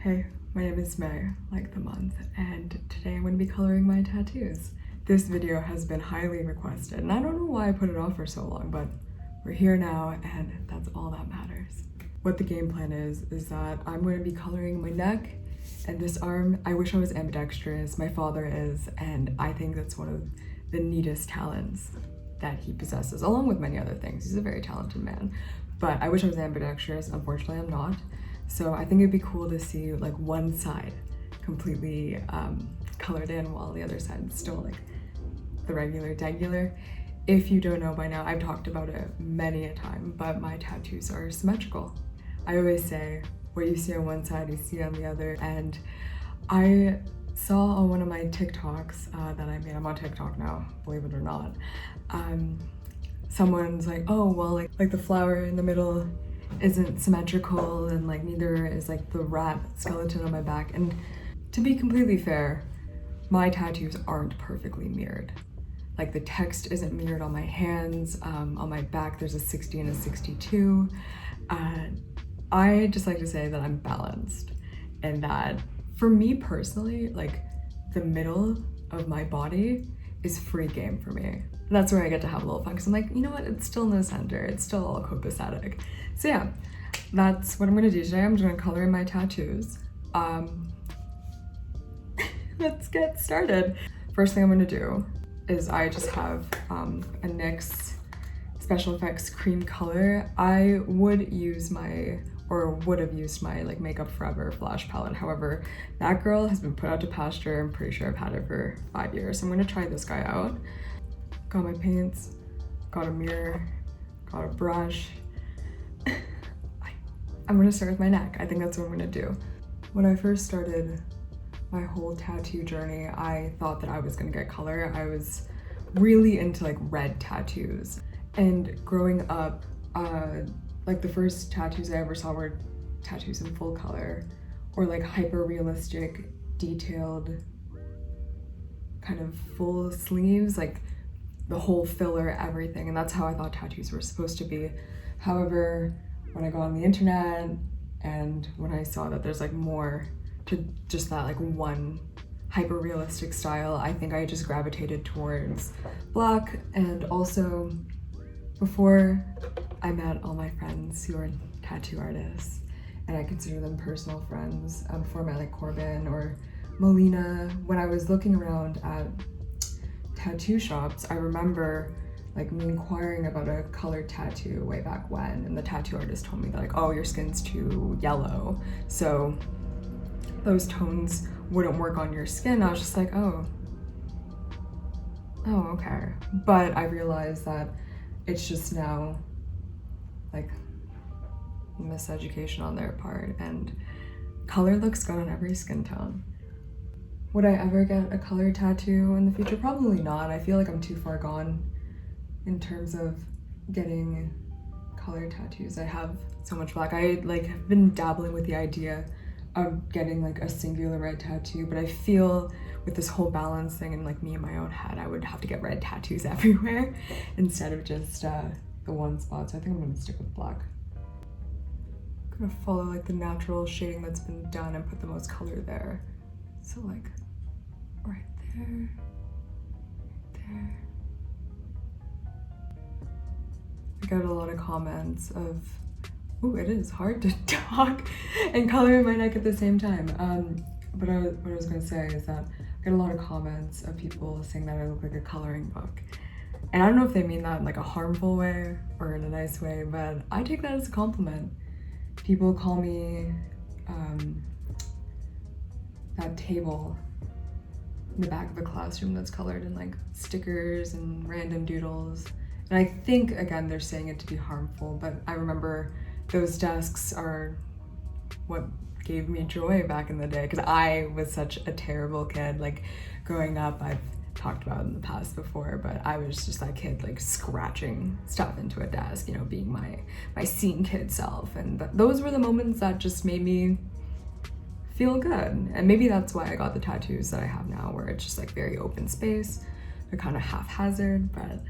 Hey, my name is May, like the month, and today I'm going to be coloring my tattoos. This video has been highly requested, and I don't know why I put it off for so long, but we're here now, and that's all that matters. What the game plan is that I'm going to be coloring my neck and this arm. I wish I was ambidextrous, my father is, and I think that's one of the neatest talents that he possesses, along with many other things. He's a very talented man, but I wish I was ambidextrous. Unfortunately, I'm not. So I think it'd be cool to see like one side completely colored in while the other side is still like the regular. If you don't know by now, I've talked about it many a time, but my tattoos are symmetrical. I always say what you see on one side, you see on the other. And I saw on one of my TikToks that I made, I'm on TikTok now, believe it or not, someone's like, oh, well, like the flower in the middle isn't symmetrical, and like neither is like the rat skeleton on my back. And to be completely fair, my tattoos aren't perfectly mirrored. Like the text isn't mirrored on my hands. On my back there's a 60 and a 62. I just like to say that I'm balanced, and that for me personally, like the middle of my body is free game for me. And that's where I get to have a little fun, because I'm like, you know what, it's still in the center, it's still all copacetic. So yeah, that's what I'm gonna do today. I'm just gonna color in my tattoos. Let's get started. First thing I'm gonna do is I just have a NYX Special Effects cream color. I would have used my like Makeup Forever Flash palette. However, that girl has been put out to pasture. I'm pretty sure I've had it for 5 years. So I'm gonna try this guy out. Got my paints, got a mirror, got a brush. I'm gonna start with my neck. I think that's what I'm gonna do. When I first started my whole tattoo journey, I thought that I was gonna get color. I was really into like red tattoos. And growing up, like the first tattoos I ever saw were tattoos in full color, or like hyper realistic, detailed, kind of full sleeves, like the whole filler, everything. And that's how I thought tattoos were supposed to be. However, when I got on the internet and when I saw that there's like more to just that like one hyper realistic style, I think I just gravitated towards black. And also, before I met all my friends who are tattoo artists, and I consider them personal friends, before I met like Corbin or Melina, when I was looking around at tattoo shops, I remember like me inquiring about a colored tattoo way back when, and the tattoo artist told me that like, oh, your skin's too yellow, so those tones wouldn't work on your skin. I was just like, oh, okay. But I realized that it's just now like miseducation on their part, and color looks good on every skin tone. Would I ever get a color tattoo in the future? Probably not. I feel like I'm too far gone in terms of getting color tattoos. I have so much black. I like have been dabbling with the idea of getting like a singular red tattoo, but I feel with this whole balance thing and like me in my own head, I would have to get red tattoos everywhere instead of just the one spot. So I think I'm gonna stick with black. I'm gonna follow like the natural shading that's been done and put the most color there. So like right there, there. I got a lot of comments of, ooh, it is hard to talk and color in my neck at the same time. But what I was gonna say is that I get a lot of comments of people saying that I look like a coloring book. And I don't know if they mean that in like a harmful way or in a nice way, but I take that as a compliment. People call me that table in the back of a classroom that's colored in like stickers and random doodles. And I think, again, they're saying it to be harmful, but I remember those desks are what gave me joy back in the day, because I was such a terrible kid. Like growing up, I've talked about it in the past before, but I was just that kid like scratching stuff into a desk, you know, being my scene kid self. And those were the moments that just made me feel good. And maybe that's why I got the tattoos that I have now, where it's just like very open space. They're kind of haphazard, but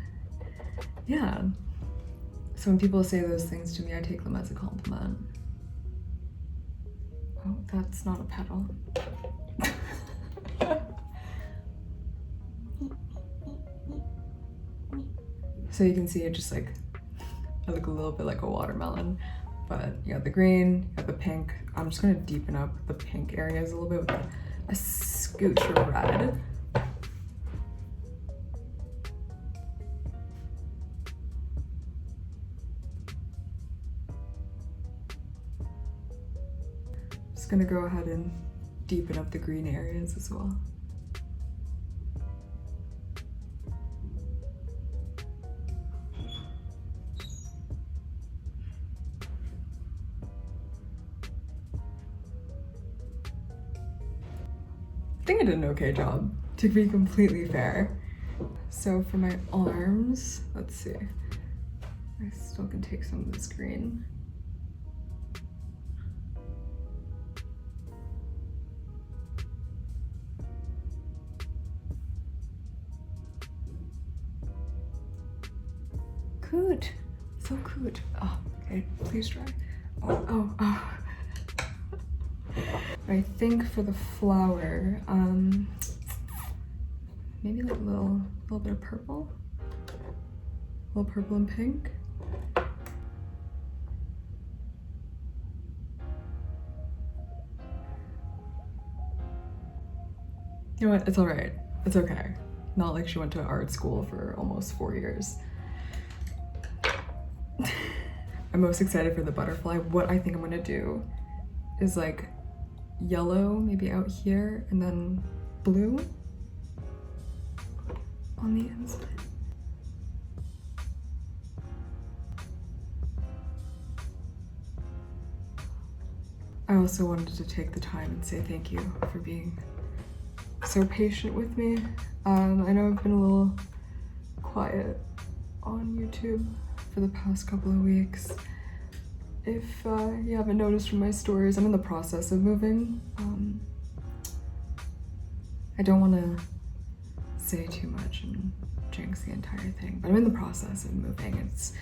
yeah. So when people say those things to me, I take them as a compliment. Oh, that's not a petal. So you can see it just like, I look a little bit like a watermelon, but you got the green, you got the pink. I'm just gonna deepen up the pink areas a little bit with a scooch of red. Just gonna go ahead and deepen up the green areas as well. I think I did an okay job, to be completely fair. So for my arms, let's see. I still can take some of this green. Good, so good. Oh, okay, please try. Oh. I think for the flower, maybe like a little bit of purple. A little purple and pink. You know what, it's all right. It's okay. Not like she went to art school for almost 4 years. I'm most excited for the butterfly. What I think I'm gonna do is like yellow, maybe out here, and then blue on the inside. I also wanted to take the time and say thank you for being so patient with me. I know I've been a little quiet on YouTube for the past couple of weeks. If you haven't noticed from my stories, I'm in the process of moving. I don't want to say too much and jinx the entire thing, but I'm in the process of moving. It's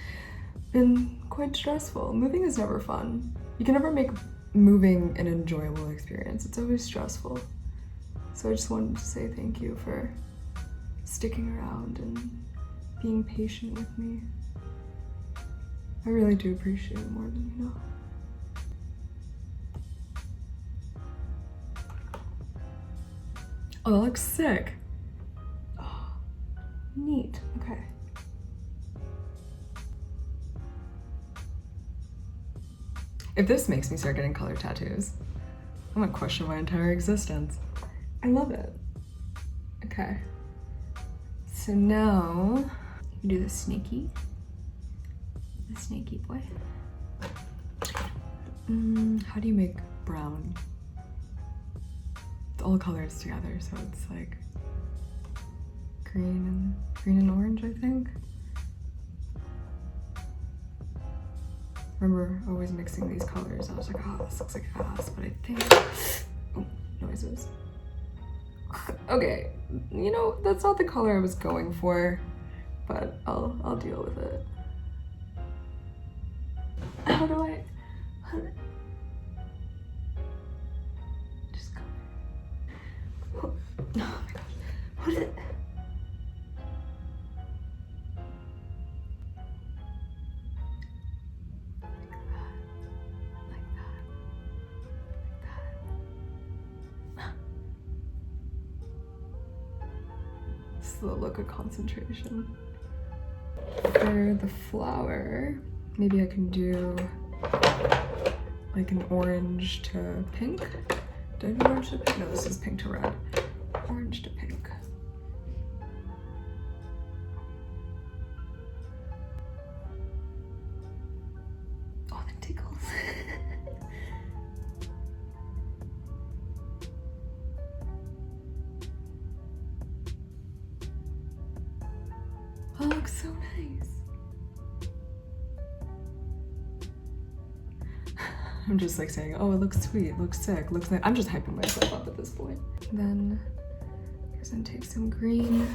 been quite stressful. Moving is never fun. You can never make moving an enjoyable experience. It's always stressful. So I just wanted to say thank you for sticking around and being patient with me. I really do appreciate it more than you know. Oh, that looks sick. Oh, neat, okay. If this makes me start getting color tattoos, I'm gonna question my entire existence. I love it. Okay. So now, you do the snaky boy. How do you make brown? It's all colors together, so it's like green and orange, I think. Remember always mixing these colors. I was like, oh, this looks like ass, but I think, oh, noises. Okay, you know, that's not the color I was going for, but I'll deal with it. How do I just go? Oh my gosh, what is it? This is the look of concentration. For the flower, maybe I can do like an orange to pink. Did I do orange to pink? No, this is pink to red. Orange to pink. Oh, that tickles. Oh, it looks so nice. I'm just like saying, oh, it looks sweet, looks sick, looks like, I'm just hyping myself up at this point. Then I guess I'll take some green.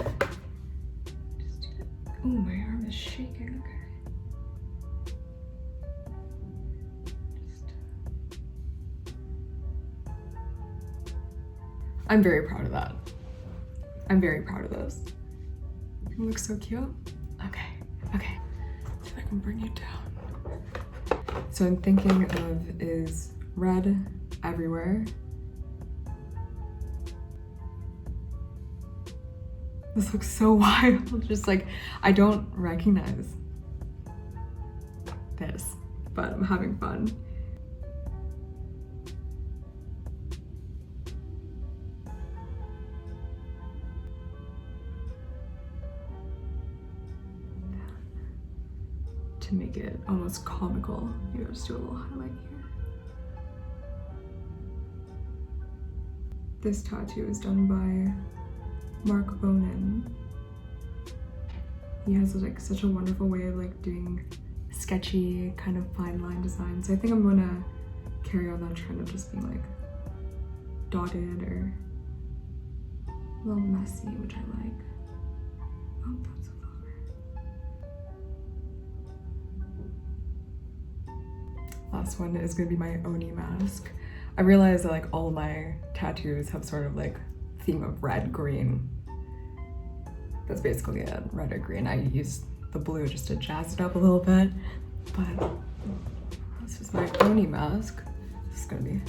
Just do that. Oh, my arm is shaking, okay. I'm very proud of that. I'm very proud of this. It looks so cute. Okay, okay. See if I can bring you down. So I'm thinking of is red everywhere. This looks so wild. Just like, I don't recognize this, but I'm having fun. To make it almost comical, you just do a little highlight here. This tattoo is done by Mark Bonin. He has like such a wonderful way of like doing sketchy kind of fine line designs. So I think I'm gonna carry on that trend of just being like dotted or a little messy, which I like. Oh, that's a flower. Last one is gonna be my Oni mask. I realize that like all my tattoos have sort of like theme of red, green. That's basically it, red or green. I use the blue just to jazz it up a little bit, but this is my Oni mask. This is gonna be,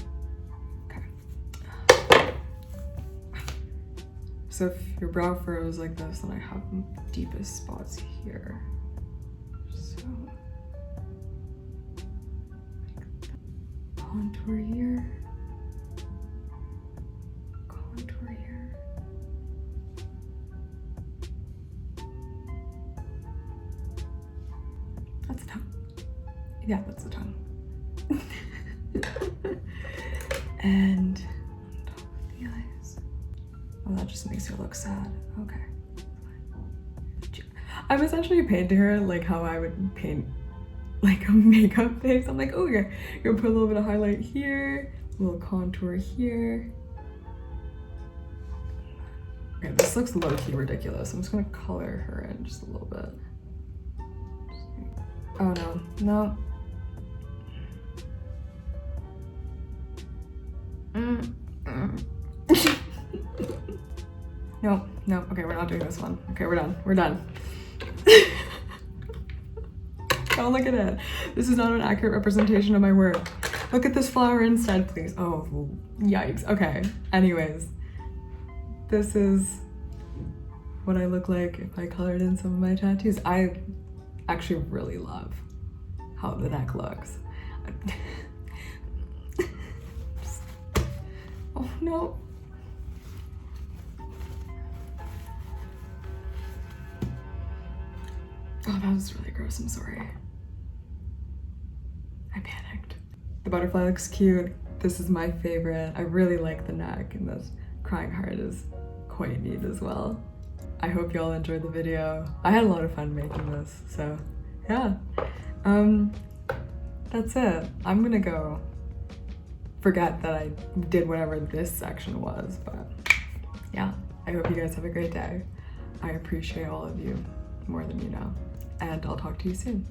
okay. So if your brow furrow is like this, then I have the deepest spots here. So, contour here. Contour here. That's the tongue. Yeah, that's the tongue. And on top of the eyes. Oh, that just makes her look sad. Okay. I'm essentially painting her like how I would paint like a makeup face. I'm like, oh yeah, you're gonna put a little bit of highlight here, a little contour here. Okay, this looks low-key ridiculous. I'm just gonna color her in just a little bit. Oh no, no. No, no, okay, we're not doing this one. Okay, we're done, we're done. Don't look at it. This is not an accurate representation of my work. Look at this flower instead, please. Oh, yikes. Okay, anyways. This is what I look like if I colored in some of my tattoos. I actually really love how the neck looks. Oh no. Oh, that was really gross, I'm sorry. I panicked. The butterfly looks cute. This is my favorite. I really like the neck, and this crying heart is quite neat as well. I hope y'all enjoyed the video. I had a lot of fun making this, so yeah. That's it. I'm gonna go forget that I did whatever this section was, but yeah. I hope you guys have a great day. I appreciate all of you more than you know, and I'll talk to you soon.